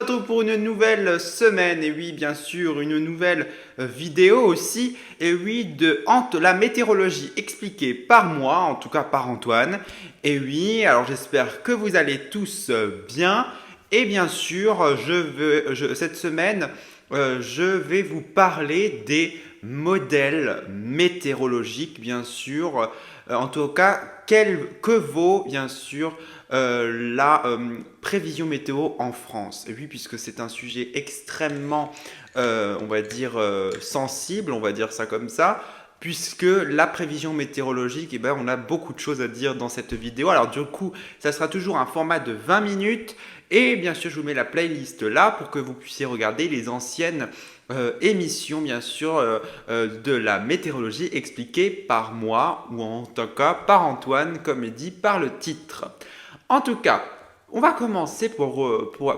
retrouve pour une nouvelle semaine, et oui, bien sûr, une nouvelle vidéo aussi, et oui, de la météorologie expliquée par moi, en tout cas par Antoine. Et oui, alors j'espère que vous allez tous bien, et bien sûr, cette semaine, je vais vous parler des modèles météorologiques, bien sûr. En tout cas, que vaut, bien sûr, la prévision météo en France. Et oui, puisque c'est un sujet extrêmement, on va dire, sensible, on va dire ça comme ça, puisque la prévision météorologique, eh ben, on a beaucoup de choses à dire dans cette vidéo. Alors du coup, ça sera toujours un format de 20 minutes. Et bien sûr, je vous mets la playlist là pour que vous puissiez regarder les anciennes émissions, bien sûr, de la météorologie expliquée par moi, ou en tout cas par Antoine, comme dit par le titre. En tout cas, on va commencer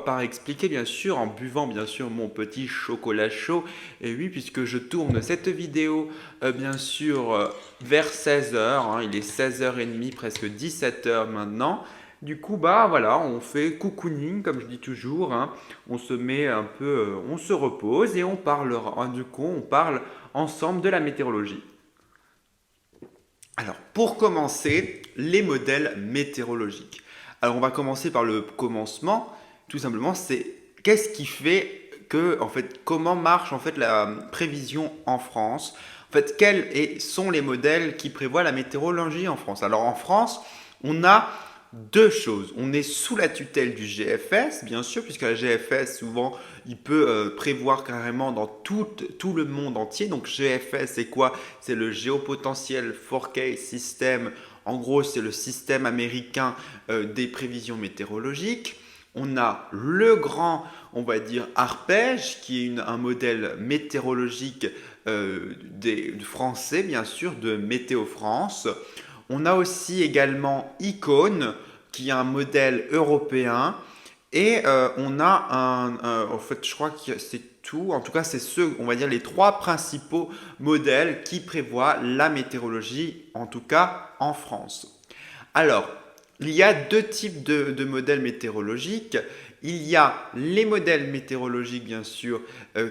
par expliquer, bien sûr, en buvant, bien sûr, mon petit chocolat chaud. Et oui, puisque je tourne cette vidéo, bien sûr, vers 16 heures. Hein, il est 16h30, presque 17 heures maintenant. Du coup, bah voilà, on fait cocooning, comme je dis toujours. Hein. On se met un peu, on se repose et on parlera. Du coup, on parle ensemble de la météorologie. Alors, pour commencer, les modèles météorologiques. Alors, on va commencer par le commencement. Tout simplement, c'est qu'est-ce qui fait que, en fait, comment marche en fait la prévision en France. En fait, sont les modèles qui prévoient la météorologie en France. Alors, en France, on a deux choses. On est sous la tutelle du GFS, bien sûr, puisque la GFS, souvent, il peut prévoir carrément dans tout le monde entier. Donc GFS, c'est quoi? C'est le Geopotential Forecast System. En gros, c'est le système américain des prévisions météorologiques. On a le grand, on va dire, arpège, qui est un modèle météorologique des français, bien sûr, de Météo France. On a aussi également Icône, qui est un modèle européen. Et on a en fait, je crois que c'est tout. En tout cas, c'est ceux, on va dire, les trois principaux modèles qui prévoient la météorologie, en tout cas en France. Alors, il y a deux types de modèles météorologiques. Il y a les modèles météorologiques, bien sûr,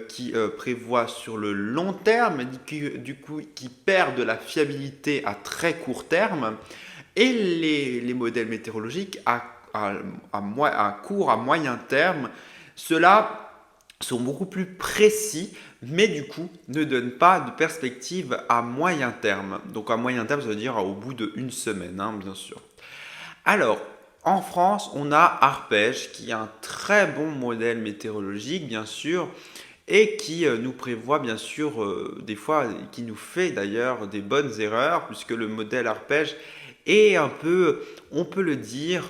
qui prévoient sur le long terme, du coup, qui perdent de la fiabilité à très court terme, et les modèles météorologiques à court, à moyen terme. Ceux-là sont beaucoup plus précis, mais du coup ne donnent pas de perspective à moyen terme. Donc à moyen terme, ça veut dire au bout d'une semaine, hein, bien sûr. Alors, en France, on a Arpège, qui est un très bon modèle météorologique, bien sûr, et qui nous prévoit, bien sûr, des fois, qui nous fait d'ailleurs des bonnes erreurs, puisque le modèle Arpège est un peu, on peut le dire,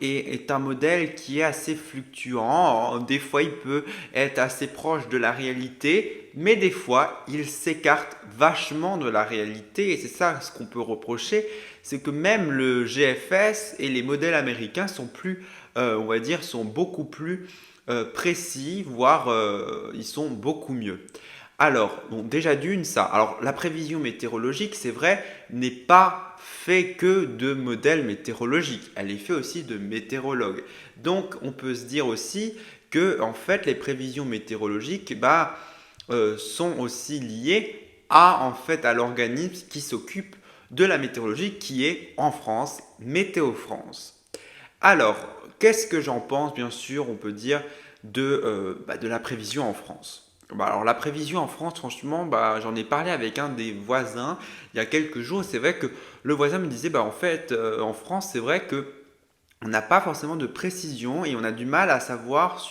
est un modèle qui est assez fluctuant. Des fois, il peut être assez proche de la réalité, mais des fois, il s'écarte vachement de la réalité. Et c'est ça ce qu'on peut reprocher, c'est que même le GFS et les modèles américains sont plus, on va dire, sont beaucoup plus précis, voire ils sont beaucoup mieux. Alors, donc déjà d'une, ça. Alors, la prévision météorologique, c'est vrai, n'est pas fait que de modèles météorologiques. Elle est faite aussi de météorologues. Donc, on peut se dire aussi que, en fait, les prévisions météorologiques, sont aussi liées en fait, à l'organisme qui s'occupe de la météorologie, qui est en France, Météo France. Alors, qu'est-ce que j'en pense? Bien sûr, on peut dire de la prévision en France. Alors la prévision en France, franchement, j'en ai parlé avec un des voisins il y a quelques jours. C'est vrai que le voisin me disait, en fait, en France, c'est vrai que on n'a pas forcément de précision et on a du mal à savoir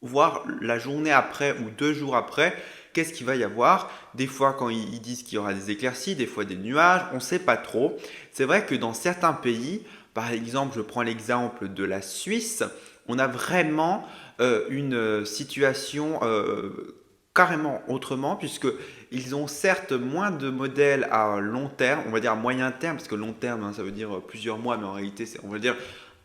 voir la journée après ou 2 jours après, qu'est-ce qu'il va y avoir. Des fois, quand ils disent qu'il y aura des éclaircies, des fois des nuages, on ne sait pas trop. C'est vrai que dans certains pays, par exemple, je prends l'exemple de la Suisse, on a vraiment une situation carrément autrement, puisqu'ils ont certes moins de modèles à long terme, on va dire à moyen terme, parce que long terme, hein, ça veut dire plusieurs mois, mais en réalité, on va dire,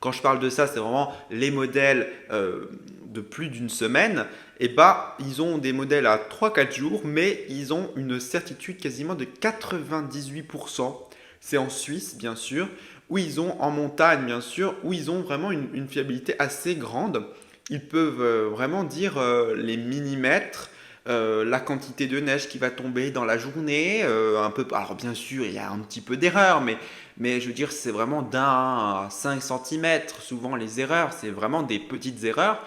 quand je parle de ça, c'est vraiment les modèles de plus d'une semaine. Et ils ont des modèles à 3-4 jours, mais ils ont une certitude quasiment de 98% c'est en Suisse, bien sûr, où ils ont en montagne, bien sûr, où ils ont vraiment une fiabilité assez grande. Ils peuvent vraiment dire les millimètres, la quantité de neige qui va tomber dans la journée, un peu. Alors bien sûr, il y a un petit peu d'erreur, mais je veux dire, c'est vraiment d'1 à 5 centimètres. Souvent, les erreurs, c'est vraiment des petites erreurs.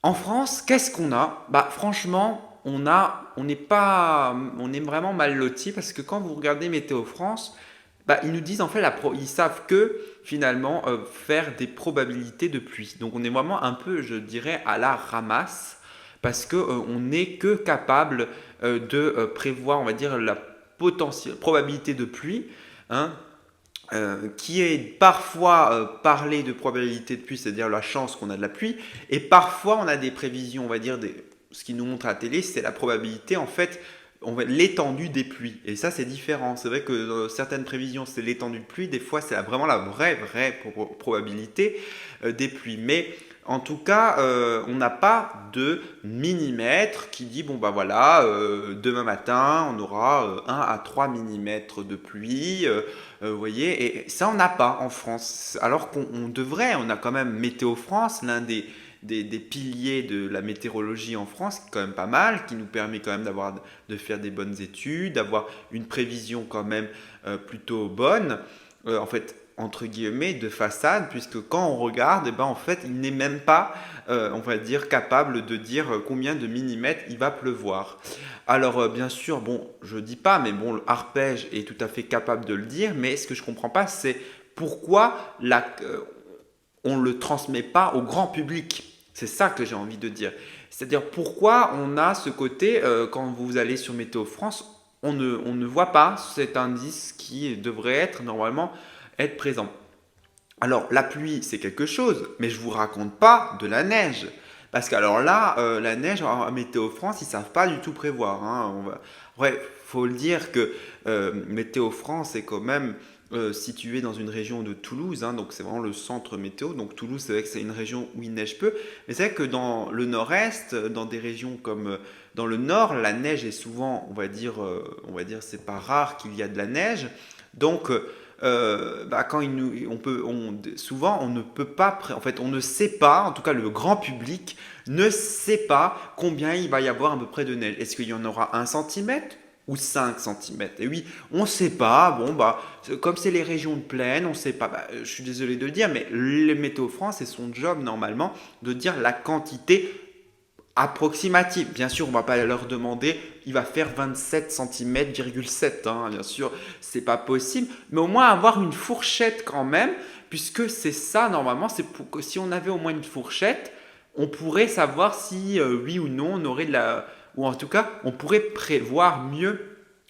En France, qu'est-ce qu'on a? Bah franchement, on est vraiment mal loti parce que quand vous regardez Météo France, bah, ils nous disent en fait, ils savent que finalement faire des probabilités de pluie. Donc on est vraiment un peu, je dirais, à la ramasse parce que on n'est que capable de prévoir, on va dire, la potentielle probabilité de pluie, hein, qui est parfois parlé de probabilité de pluie, c'est-à-dire la chance qu'on a de la pluie, et parfois on a des prévisions, on va dire, ce qui nous montre à la télé, c'est la probabilité, en fait, l'étendue des pluies. Et ça, c'est différent. C'est vrai que certaines prévisions, c'est l'étendue de pluie, des fois, c'est vraiment la vraie probabilité des pluies. Mais en tout cas, on n'a pas de millimètre qui dit, bon, bah voilà, demain matin, on aura 1 à 3 millimètres de pluie. Vous voyez, et ça, on n'a pas en France. Alors qu'on devrait, on a quand même Météo France, l'un des piliers de la météorologie en France, qui est quand même pas mal, qui nous permet quand même de faire des bonnes études, d'avoir une prévision quand même plutôt bonne. En fait, entre guillemets, de façade, puisque quand on regarde, eh ben, en fait, il n'est même pas, on va dire, capable de dire combien de millimètres il va pleuvoir. Alors, bien sûr, bon, je dis pas, mais bon, Arpège est tout à fait capable de le dire, mais ce que je comprends pas, c'est pourquoi on ne le transmet pas au grand public. C'est ça que j'ai envie de dire. C'est-à-dire pourquoi on a ce côté, quand vous allez sur Météo France, on ne voit pas cet indice qui devrait être normalement être présent. Alors la pluie c'est quelque chose, mais je vous raconte pas de la neige. Parce que alors là, la neige en Météo France, ils savent pas du tout prévoir, hein. Ouais, faut le dire que Météo France est quand même situé dans une région de Toulouse, hein, donc c'est vraiment le centre météo. Donc Toulouse, c'est vrai que c'est une région où il neige peu, mais c'est vrai que dans le nord-est, dans des régions comme dans le nord, la neige est souvent, c'est pas rare qu'il y a de la neige. Donc bah, quand souvent on ne peut pas, en fait on ne sait pas, en tout cas le grand public ne sait pas combien il va y avoir à peu près de neige. Est-ce qu'il y en aura 1 centimètre ou 5 centimètres? Et oui, on ne sait pas, bon bah, comme c'est les régions de plaine, on ne sait pas, bah, je suis désolé de le dire, mais le Météo France, c'est son job normalement de dire la quantité approximative. Bien sûr, on ne va pas leur demander, il va faire 27 cm,7, hein, bien sûr, c'est pas possible, mais au moins avoir une fourchette quand même, puisque c'est ça normalement, c'est pour que si on avait au moins une fourchette, on pourrait savoir si oui ou non on aurait ou en tout cas, on pourrait prévoir mieux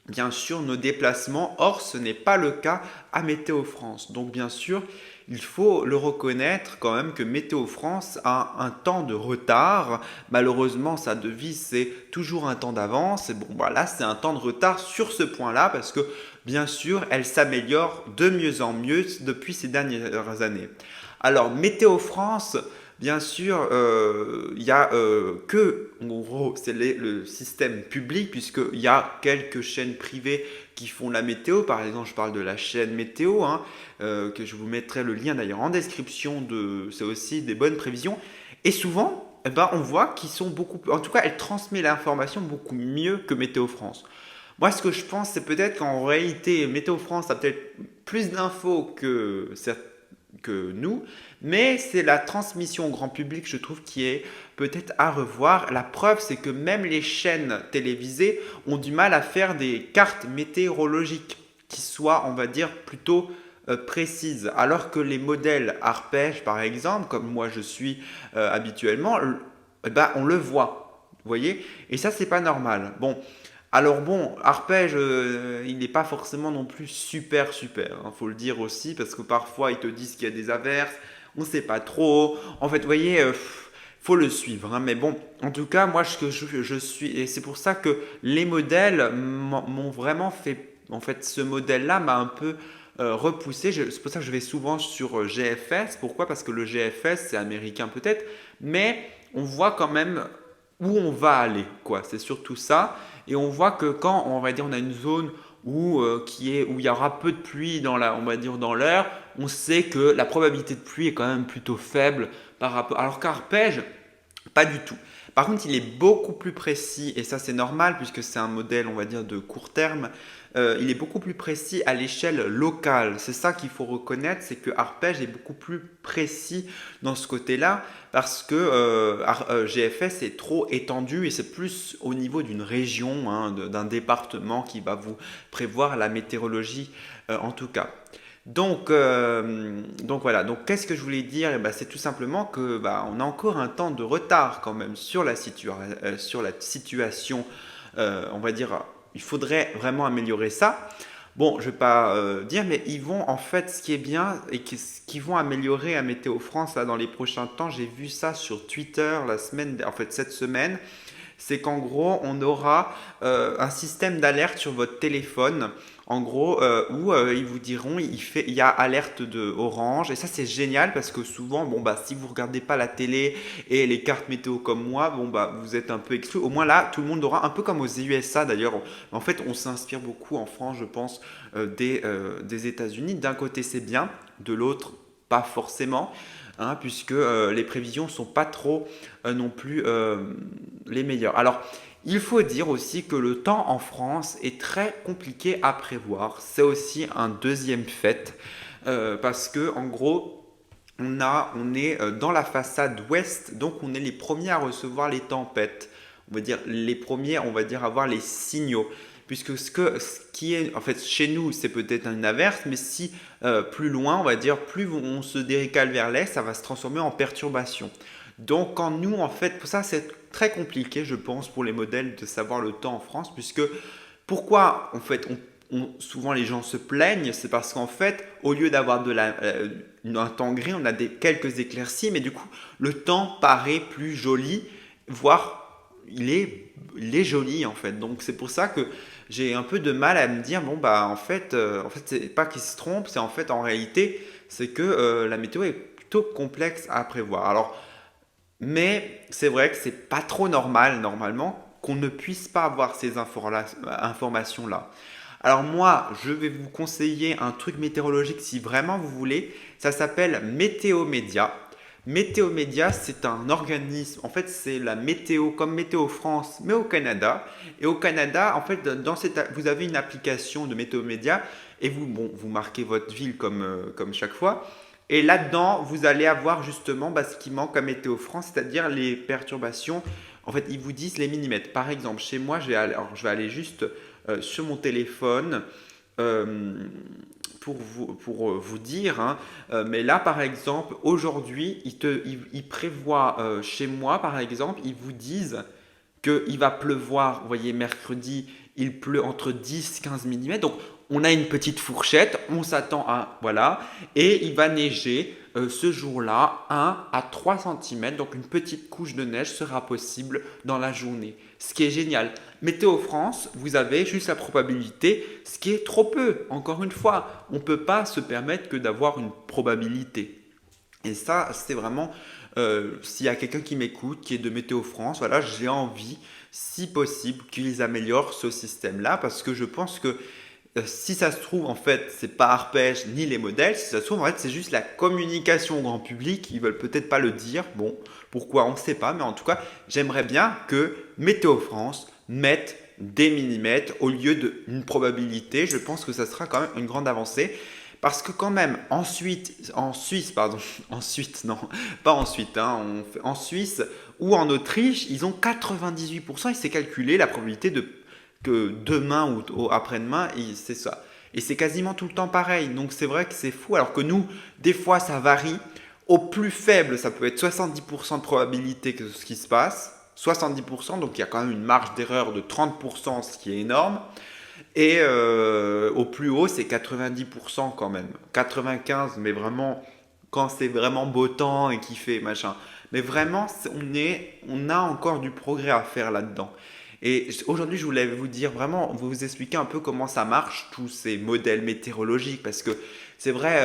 bien sûr nos déplacements. Or, ce n'est pas le cas à Météo France. Donc, bien sûr, il faut le reconnaître quand même que Météo France a un temps de retard. Malheureusement, sa devise, c'est toujours un temps d'avance. Et bon, voilà, c'est un temps de retard sur ce point-là parce que, bien sûr, elle s'améliore de mieux en mieux depuis ces dernières années. Alors, Météo France, bien sûr, il y a en gros, c'est le système public, puisqu'il y a quelques chaînes privées qui font la météo. Par exemple, je parle de la chaîne Météo, hein, que je vous mettrai le lien d'ailleurs en description. C'est aussi des bonnes prévisions. Et souvent, eh ben, on voit qu'ils sont beaucoup plus. En tout cas, elle transmet l'information beaucoup mieux que Météo France. Moi, ce que je pense, c'est peut-être qu'en réalité, Météo France a peut-être plus d'infos que nous, mais c'est la transmission au grand public, je trouve, qui est peut-être à revoir. La preuve, c'est que même les chaînes télévisées ont du mal à faire des cartes météorologiques qui soient, on va dire, plutôt précises, alors que les modèles arpèges, par exemple, comme moi je suis habituellement, eh ben, on le voit, vous voyez, et ça, c'est pas normal. Bon, alors bon, arpège, il n'est pas forcément non plus super super, hein, faut le dire aussi, parce que parfois ils te disent qu'il y a des averses, on ne sait pas trop. En fait, vous voyez, faut le suivre, hein. Mais bon, en tout cas, moi, je suis, et c'est pour ça que les modèles m'ont vraiment fait, en fait, ce modèle-là m'a un peu repoussé. C'est pour ça que je vais souvent sur GFS. Pourquoi? Parce que le GFS, c'est américain peut-être, mais on voit quand même où on va aller, quoi. C'est surtout ça. Et on voit que quand on va dire on a une zone où il y aura peu de pluie on va dire dans l'heure, on sait que la probabilité de pluie est quand même plutôt faible par rapport. Alors qu'Arpège, pas du tout. Par contre, il est beaucoup plus précis, et ça c'est normal puisque c'est un modèle, on va dire, de court terme. Il est beaucoup plus précis à l'échelle locale. C'est ça qu'il faut reconnaître, c'est que Arpège est beaucoup plus précis dans ce côté-là parce que GFS est trop étendu et c'est plus au niveau d'une région, hein, d'un département qui va vous prévoir la météorologie en tout cas. Donc voilà, donc qu'est-ce que je voulais dire? Eh ben, c'est tout simplement que bah, on a encore un temps de retard quand même sur la situation, on va dire, il faudrait vraiment améliorer ça. Bon, je vais pas dire, mais ils vont en fait, ce qui est bien et ce qu'ils vont améliorer à Météo France là, dans les prochains temps, j'ai vu ça sur Twitter en fait cette semaine, c'est qu'en gros, on aura un système d'alerte sur votre téléphone, en gros, où ils vous diront, il y a alerte de orange, et ça c'est génial parce que souvent, bon bah, si vous regardez pas la télé et les cartes météo comme moi, bon bah, vous êtes un peu exclu. Au moins là, tout le monde aura, un peu comme aux USA d'ailleurs. En fait, on s'inspire beaucoup en France, je pense, des États-Unis. D'un côté, c'est bien, de l'autre, pas forcément, hein, puisque les prévisions sont pas trop non plus les meilleures. Alors, il faut dire aussi que le temps en France est très compliqué à prévoir. C'est aussi un deuxième fait, parce que en gros, on est dans la façade ouest, donc on est les premiers à recevoir les tempêtes. On va dire les premiers, on va dire avoir les signaux. Puisque ce qui est, en fait, chez nous, c'est peut-être une averse, mais si plus loin, on va dire, plus on se décale vers l'est, ça va se transformer en perturbation. Donc, quand nous, en fait, pour ça, c'est très compliqué, je pense, pour les modèles de savoir le temps en France, puisque pourquoi, en fait, souvent les gens se plaignent, c'est parce qu'en fait, au lieu d'avoir un temps gris, on a quelques éclaircies, mais du coup, le temps paraît plus joli, voire il est joli en fait. Donc c'est pour ça que j'ai un peu de mal à me dire bon bah en fait c'est pas qu'il se trompe, c'est en fait en réalité c'est que la météo est plutôt complexe à prévoir. Alors mais c'est vrai que c'est pas trop normal normalement qu'on ne puisse pas avoir ces informations là. Alors moi, je vais vous conseiller un truc météorologique si vraiment vous voulez. Ça s'appelle Météo Média. Météo Média, c'est un organisme, en fait c'est la météo comme Météo France, mais au Canada. Et au Canada, en fait, vous avez une application de Météo Média et vous marquez votre ville comme chaque fois. Et là-dedans, vous allez avoir justement ce qui manque à Météo France, c'est-à-dire les perturbations. En fait, ils vous disent les millimètres. Par exemple, chez moi, je vais aller juste sur mon téléphone euh, pour vous dire, hein, mais là, par exemple, aujourd'hui, ils prévoient chez moi, par exemple, ils vous disent qu'il va pleuvoir, vous voyez, mercredi, il pleut entre 10 et 15 mm. Donc, on a une petite fourchette, on s'attend à, voilà, et il va neiger ce jour-là 1 à 3 cm. Donc, une petite couche de neige sera possible dans la journée. Ce qui est génial. Météo France, vous avez juste la probabilité, ce qui est trop peu. Encore une fois, on ne peut pas se permettre que d'avoir une probabilité. Et ça, c'est vraiment, s'il y a quelqu'un qui m'écoute, qui est de Météo France, voilà, j'ai envie, si possible, qu'ils améliorent ce système-là, parce que je pense que si ça se trouve, en fait, c'est pas Arpège ni les modèles, si ça se trouve, en fait, c'est juste la communication au grand public, ils veulent peut-être pas le dire, bon, pourquoi, on ne sait pas, mais en tout cas, j'aimerais bien que Météo France mette des millimètres au lieu d'une probabilité, je pense que ça sera quand même une grande avancée. Parce que quand même, en Suisse, pardon, ensuite, non, pas ensuite, hein, en Suisse ou en Autriche, ils ont 98%, il s'est calculé la probabilité que demain ou après-demain, c'est ça. Et c'est quasiment tout le temps pareil, donc c'est vrai que c'est fou, alors que nous, des fois, ça varie. Au plus faible, ça peut être 70% de probabilité que ce qui se passe, 70%, donc il y a quand même une marge d'erreur de 30%, ce qui est énorme. Et au plus haut, c'est 90% quand même. 95, mais vraiment, quand c'est vraiment beau temps et qu'il fait machin. Mais vraiment, on a encore du progrès à faire là-dedans. Et aujourd'hui, je voulais vous dire vraiment, vous expliquer un peu comment ça marche, tous ces modèles météorologiques. Parce que c'est vrai,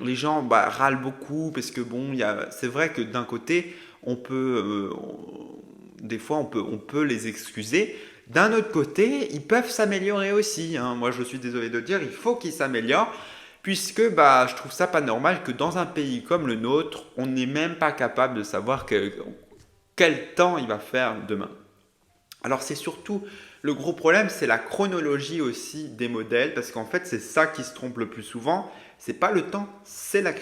les gens râlent beaucoup. Parce que bon, c'est vrai que d'un côté, des fois, on peut les excuser. D'un autre côté, ils peuvent s'améliorer aussi, hein. Moi, je suis désolé de dire, il faut qu'ils s'améliorent, puisque bah, je trouve ça pas normal que dans un pays comme le nôtre, on n'est même pas capable de savoir quel temps il va faire demain. Alors c'est surtout le gros problème, c'est la chronologie aussi des modèles, parce qu'en fait c'est ça qui se trompe le plus souvent. C'est pas le temps, c'est la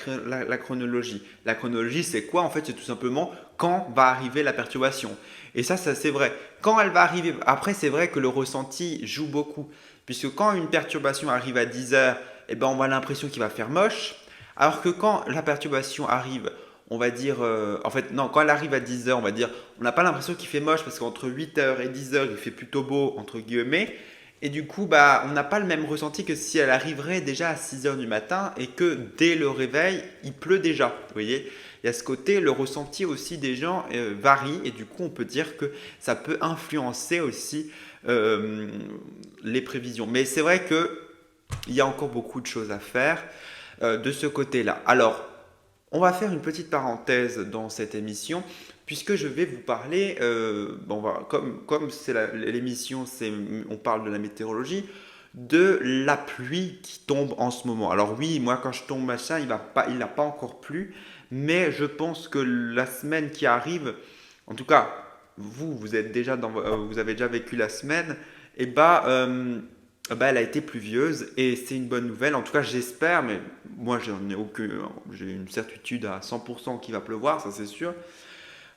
chronologie. La chronologie, c'est quoi? En fait, c'est tout simplement quand va arriver la perturbation. Et ça c'est vrai. Quand elle va arriver, après c'est vrai que le ressenti joue beaucoup, puisque quand une perturbation arrive à 10 heures, eh ben, on a l'impression qu'il va faire moche, alors que quand la perturbation arrive, on va dire, en fait, non, quand elle arrive à 10 heures, on va dire, on n'a pas l'impression qu'il fait moche parce qu'entre 8 heures et 10 heures, il fait plutôt beau, entre guillemets. Et du coup, bah, on n'a pas le même ressenti que si elle arriverait déjà à 6 heures du matin et que dès le réveil, il pleut déjà. Vous voyez, il y a ce côté, le ressenti aussi des gens varie et du coup, on peut dire que ça peut influencer aussi les prévisions. Mais c'est vrai qu'il y a encore beaucoup de choses à faire de ce côté-là. Alors, on va faire une petite parenthèse dans cette émission, puisque je vais vous parler, comme c'est l'émission, on parle de la météorologie, de la pluie qui tombe en ce moment. Alors oui, moi quand je tombe machin, il n'a pas encore plu, mais je pense que la semaine qui arrive, en tout cas, vous êtes déjà vous avez déjà vécu la semaine, et bah, elle a été pluvieuse et c'est une bonne nouvelle. En tout cas, j'espère, mais moi, j'ai une certitude à 100% qu'il va pleuvoir, ça c'est sûr.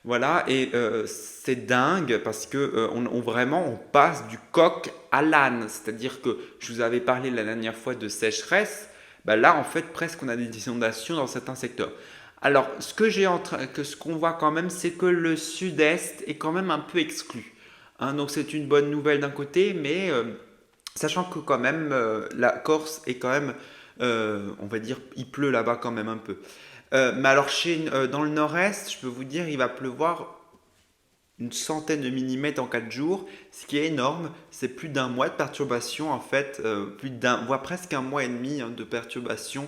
Voilà, et c'est dingue parce que vraiment on passe du coq à l'âne. C'est-à-dire que je vous avais parlé la dernière fois de sécheresse. Bah là, en fait, presque on a des inondations dans certains secteurs. Alors, ce qu'on voit quand même, c'est que le sud-est est quand même un peu exclu. Hein, donc c'est une bonne nouvelle d'un côté, mais sachant que quand même la Corse est quand même, on va dire, il pleut là-bas quand même un peu. Mais alors dans le nord-est, je peux vous dire, il va pleuvoir une centaine de millimètres en 4 jours, ce qui est énorme. C'est plus d'un mois de perturbation en fait, voire presque un mois et demi hein, de perturbation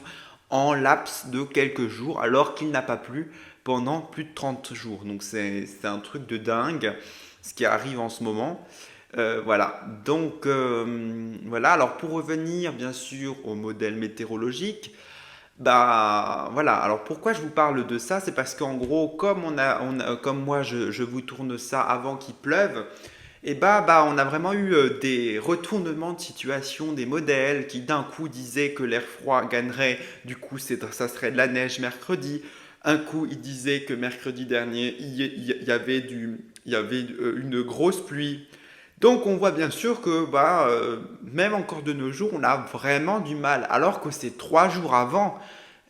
en laps de quelques jours, alors qu'il n'a pas plu pendant plus de 30 jours. Donc c'est un truc de dingue, ce qui arrive en ce moment. Voilà, donc voilà, alors pour revenir bien sûr au modèle météorologique, bah voilà, alors pourquoi je vous parle de ça? C'est parce qu'en gros, comme moi je vous tourne ça avant qu'il pleuve, et on a vraiment eu des retournements de situation, des modèles qui d'un coup disaient que l'air froid gagnerait, du coup ça serait de la neige mercredi. Un coup, il disait que mercredi dernier, il y avait une grosse pluie. Donc on voit bien sûr que même encore de nos jours, on a vraiment du mal. Alors que c'est 3 jours avant.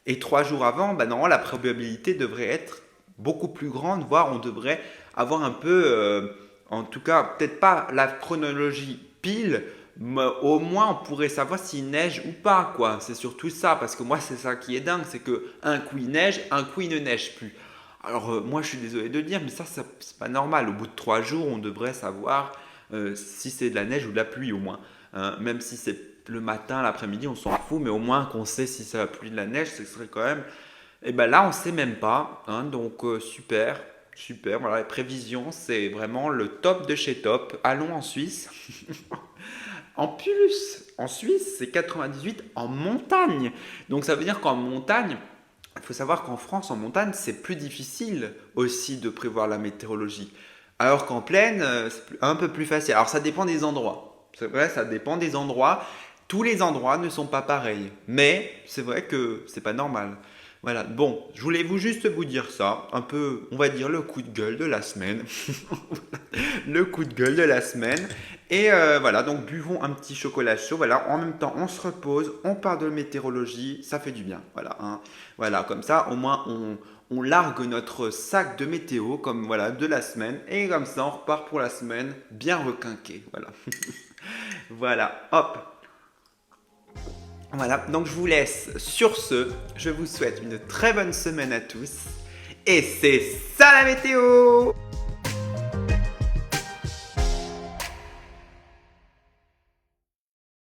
Et 3 jours avant, non, la probabilité devrait être beaucoup plus grande, voire on devrait avoir un peu, en tout cas, peut-être pas la chronologie pile, mais au moins on pourrait savoir s'il neige ou pas, quoi. C'est surtout ça, parce que moi c'est ça qui est dingue, c'est que un coup il neige, un coup il ne neige plus. Alors moi je suis désolé de le dire, mais ça c'est pas normal. Au bout de 3 jours, on devrait savoir si c'est de la neige ou de la pluie au moins. Hein. Même si c'est le matin, l'après-midi, on s'en fout, mais au moins qu'on sait si c'est la pluie de la neige, ce serait quand même. Et ben là, on ne sait même pas. Hein, donc super, super. Voilà, les prévisions, c'est vraiment le top de chez top. Allons en Suisse. En plus, en Suisse, c'est 98 en montagne. Donc ça veut dire qu'en montagne, il faut savoir qu'en France, en montagne, c'est plus difficile aussi de prévoir la météorologie. Alors qu'en plaine, c'est un peu plus facile. Alors ça dépend des endroits. C'est vrai, ça dépend des endroits. Tous les endroits ne sont pas pareils. Mais c'est vrai que c'est pas normal. Voilà, bon, je voulais juste vous dire ça, un peu, on va dire le coup de gueule de la semaine. Le coup de gueule de la semaine. Et voilà, donc buvons un petit chocolat chaud. Voilà, en même temps, on se repose, on parle de météorologie, ça fait du bien. Voilà, hein. Voilà, comme ça, au moins, on largue notre sac de météo, comme voilà, de la semaine. Et comme ça, on repart pour la semaine bien requinqué. Voilà. Voilà, hop. Voilà, donc je vous laisse sur ce. Je vous souhaite une très bonne semaine à tous. Et c'est ça la météo!